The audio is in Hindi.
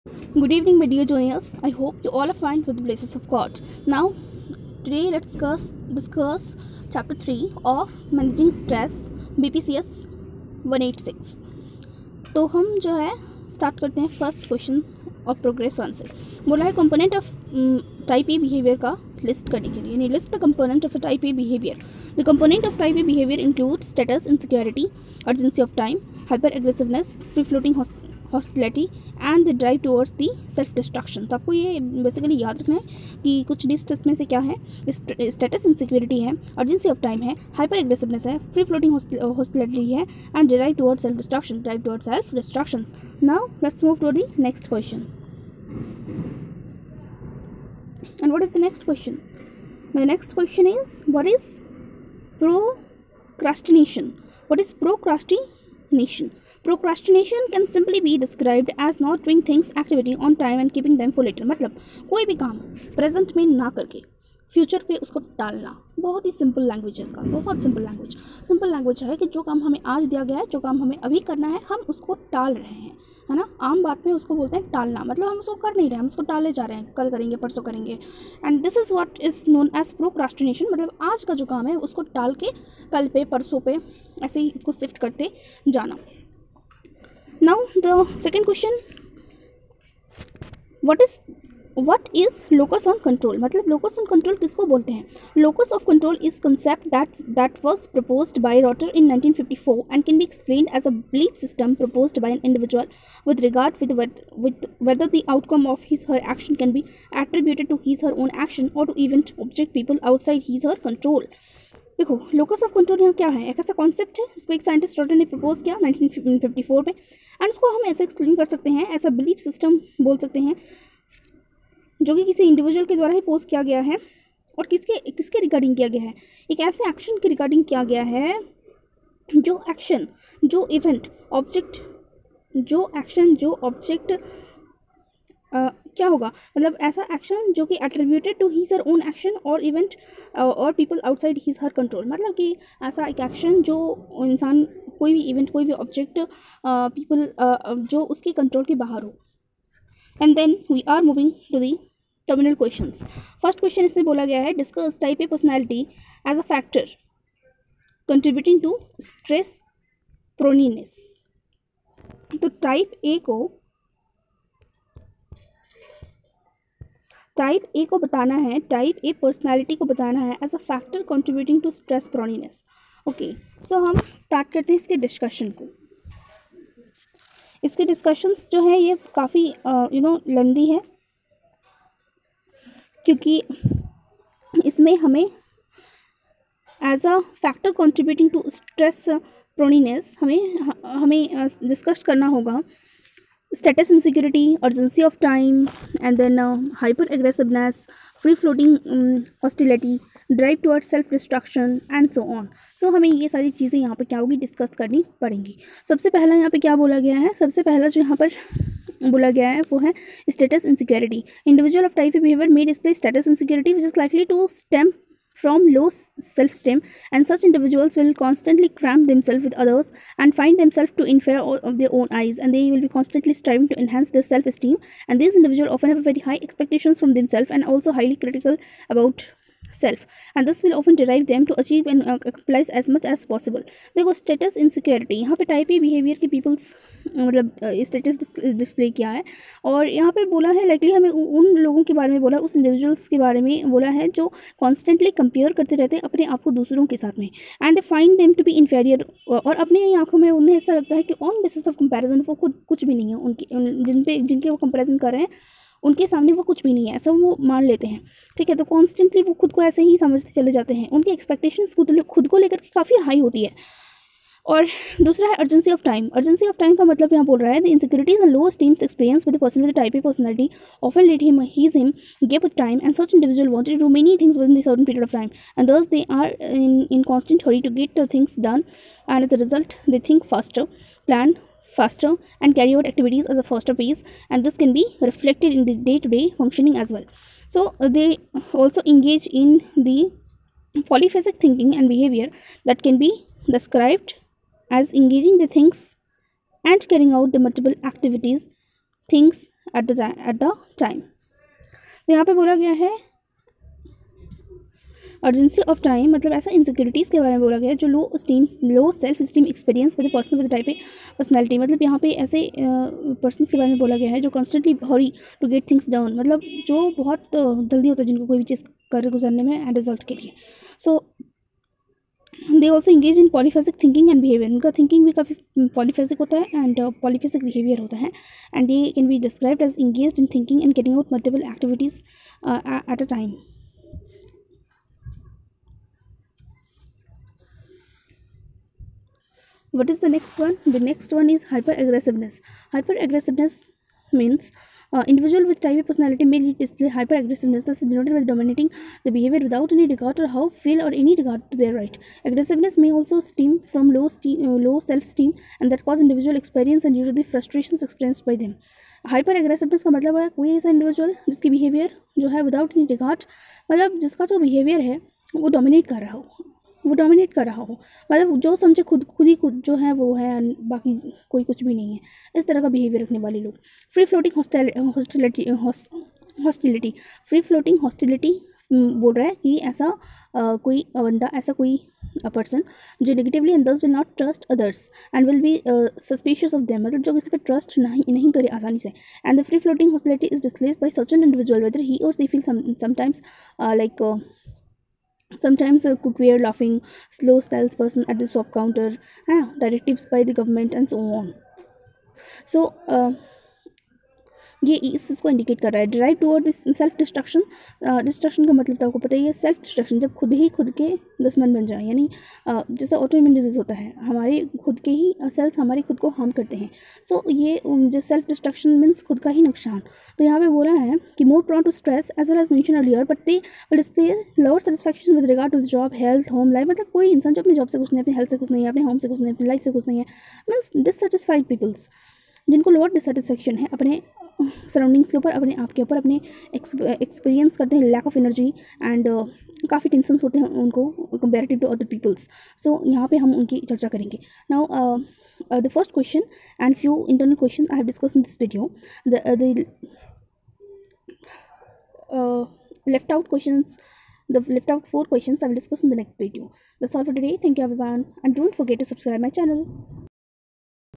Good evening, my dear juniors. I hope you all are fine with the blessings of God. Now, today let's discuss chapter 3 of Managing Stress, BPCS 186. तो हम जो है स्टार्ट करते हैं फर्स्ट क्वेश्चन ऑफ प्रोग्रेस 1 से। बोला है component of type A behaviour का लिस्ट करने के लिए, यानी list the component of a type A behaviour. The component of type A behaviour include status, insecurity, urgency of time, hyper aggressiveness, free floating hostility and the drive towards the self destruction. तो आपको ये बेसिकली याद रखना है कि कुछ लिस्ट इसमें से क्या है। स्टेटस इनसिक्योरिटी है, अर्जेंसी ऑफ टाइम है, हाइपर एग्रेसिवनेस है, फ्री फ्लोटिंग हॉस्टिलिटी है and drive towards self destruction, drive towards self destruction. Now let's move to the next question. And what is the next question? My next question is, what is procrastination? What is procrastination? Procrastination can simply be described as not doing things activity on time and keeping them for later. मतलब कोई भी काम प्रेजेंट में ना करके फ्यूचर पे उसको टालना। बहुत ही सिंपल लैंग्वेज है इसका, बहुत सिंपल लैंग्वेज है कि जो काम हमें आज दिया गया है, जो काम हमें अभी करना है, हम उसको टाल रहे हैं, है ना। आम बात में उसको बोलते हैं टालना, मतलब हम उसको कर नहीं रहे हैं, हम उसको टाले जा रहे हैं, कल करेंगे, परसों करेंगे। And this is what is known as procrastination. मतलब आज का जो काम है उसको टाल के कल पे, परसों पे ऐसे ही इसको शिफ्ट करते जाना। Now the second question, what is locus on control? मतलब locus on control किसको बोलते हैं? Locus of control is concept that was proposed by Rotter in 1954 and can be explained as a belief system proposed by an individual with regard with whether the outcome of his her action can be attributed to his her own action or to event, object, people outside his her control। देखो लोकस ऑफ कंट्रोल यहाँ क्या है, एक ऐसा कॉन्सेप्ट है जिसको एक साइंटिस्ट रॉटर ने प्रपोज किया 1954 में, एंड उसको हम ऐसे एक्सप्लेन कर सकते हैं, ऐसा बिलीफ सिस्टम बोल सकते हैं जो कि किसी इंडिविजुअल के द्वारा ही पोस्ट किया गया है और किसके रिगार्डिंग किया गया है, एक ऐसे एक्शन के रिगार्डिंग किया गया है जो एक्शन, जो इवेंट, ऑब्जेक्ट, जो ऑब्जेक्ट क्या होगा, मतलब ऐसा एक्शन जो कि attributed to his her own action और इवेंट और people outside his her control. मतलब कि ऐसा एक एक्शन जो इंसान, कोई भी इवेंट, कोई भी ऑब्जेक्ट, पीपल जो उसके कंट्रोल के बाहर हो। And then we are moving to the terminal questions. First question इसमें बोला गया है, discuss type A personality as a factor contributing to stress proneness. तो टाइप ए को बताना है, टाइप ए पर्सनैलिटी को बताना है as a factor contributing to stress proneness. Okay, so हम स्टार्ट करते हैं इसके डिस्कशन को। इसके डिस्कशंस जो है ये काफ़ी लेंदी है, क्योंकि इसमें हमें as a factor contributing to stress proneness हमें डिस्कस करना होगा status insecurity, urgency of time and then hyper aggressiveness, free floating hostility, drive towards self destruction and so on. So हमें ये सारी चीज़ें यहाँ पे क्या होगी, डिस्कस करनी पड़ेंगी। सबसे पहला यहाँ पे क्या बोला गया है, सबसे पहला जो यहाँ पर बोला गया है वो है status insecurity. Individual of type A behaviour may display status insecurity which is likely to stem from low self-esteem, and such individuals will constantly cramp themselves with others and find themselves to inferior of their own eyes, and they will be constantly striving to enhance their self-esteem, and these individuals often have very high expectations from themselves and also highly critical about self, and this will often derive them to achieve and accomplish as much as possible। देखो स्टेटस इनसिक्योरिटी, यहाँ पे टाइप ए बिहेवियर के पीपल्स मतलब स्टेटस डिस्प्ले किया है, और यहाँ पे बोला है लाइकली हमें उन लोगों के बारे में बोला, उस इंडिविजुअल्स के बारे में बोला है जो कॉन्स्टेंटली कंपेयर करते रहते हैं अपने आप को दूसरों के साथ में, and they find them to be inferior, और अपने आंखों में उन्हें ऐसा लगता है कि ऑन बेसिस ऑफ कंपैरिजन वो खुद कुछ भी नहीं है, उनकी जिनके वो कंपैरिजन कर रहे हैं उनके सामने वो कुछ भी नहीं है, ऐसा वो मान लेते हैं। ठीक है, तो कॉन्स्टेंटली वो खुद को ऐसे ही समझते चले जाते हैं, उनकी एक्सपेक्टेशंस खुद को लेकर के काफ़ी हाई होती है। और दूसरा है urgency of time. Urgency of time का मतलब यहाँ बोल रहा है the insecurities and low esteems experience with the person with type A personality often let him give time, and such individual wanted to do many things with in the certain period of time, and thus they are in constant hurry to get things done, and as a result they think faster, plan faster and carry out activities as a faster pace, and this can be reflected in the day-to-day functioning as well. So they also engage in the polyphasic thinking and behavior that can be described as engaging the things and carrying out the multiple activities, things at the time. तो यहाँ पे बोला गया है अर्जेंसी ऑफ टाइम, मतलब ऐसा इनसिक्योरिटीज़ के बारे में बोला गया है जो low self esteem experience with person with type personality. मतलब यहाँ पे ऐसे पर्सन्स के बारे में बोला गया है जो constantly hurry to get things down, मतलब जो बहुत जल्दी होता है जिनको कोई भी चीज़ कर गुजरने में एंड रिजल्ट के लिए। So they also engage in polyphasic thinking and behaviour, उनका थिंकिंग भी काफ़ी पॉलीफेसिक होता है एंड पॉलीफेसिक बिहेवियर होता है। एंड ये can be described as engage in thinking and getting out multiple activities at a time. What is the next one? The next one is hyper-aggressiveness. Hyper-aggressiveness means individual with type A personality may display hyper-aggressiveness, thus denoted by dominating the behavior without any regard or how feel or any regard to their right. Aggressiveness may also stem from low self-esteem and that cause individual experience and due to the frustrations experienced by them. Hyper aggressiveness का मतलब है कोई ऐसा इंडिविजुअल जिसकी बिहेवियर जो है विदाउट एनी रिगार्ड, मतलब जिसका जो बिहेवियर है वो डोमिनेट कर रहा हो, मतलब जो समझे खुद ही जो है वो है, बाकी कोई कुछ भी नहीं है, इस तरह का बिहेवियर रखने वाले लोग। Free floating hostility, free floating hostility बोल रहा है कि ऐसा कोई बंदा, ऐसा कोई पर्सन जो negatively and thus will not trust others and will be suspicious of them, मतलब जो किसी पे ट्रस्ट नहीं करे आसानी से। And the free floating hostility is displaced by such an individual whether he और she feel sometimes like sometimes cookware laughing, slow salesperson at the shop counter, directives by the government and so on. So ये इस चीज़ को इंडिकेट कर रहा है। Drive toward this self destruction, destruction का मतलब तो आपको पता ही है, सेल्फ डिस्ट्रक्शन, जब खुद ही खुद के दुश्मन बन जाए, यानी जैसे ऑटोइम्यून डिजीज़ होता है, हमारे खुद के ही सेल्स हमारे खुद को हार्म करते हैं। सो ये जो सेल्फ डिस्ट्रक्शन मीन्स खुद का ही नुकसान। तो यहाँ पे बोला है कि more prone to stress as well as mention earlier, but they will display lower satisfaction with regard to job, health, home life. मतलब कोई इंसान जो अपने जॉब से खुश नहीं है, अपनी हेल्थ से खुश नहीं है, अपने होम से खुश नहीं है, अपनी लाइफ से खुश नहीं है, मीन्स डिससेटिस्फाइड पीपल्स, जिनको लोअर डिससेटिस्फैक्शन है अपने सराउंडिंग्स के ऊपर, अपने आप के ऊपर, अपने एक्सपीरियंस करते हैं लैक ऑफ एनर्जी एंड काफ़ी टेंशन होते हैं उनको कंपेरेटिव टू अदर पीपल्स। सो यहाँ पे हम उनकी चर्चा करेंगे। Now the first question and few internal question I have discuss in this video. The left out 4 questions I will discuss in the next video. That's all for today. Thank you everyone and don't forget to subscribe my channel.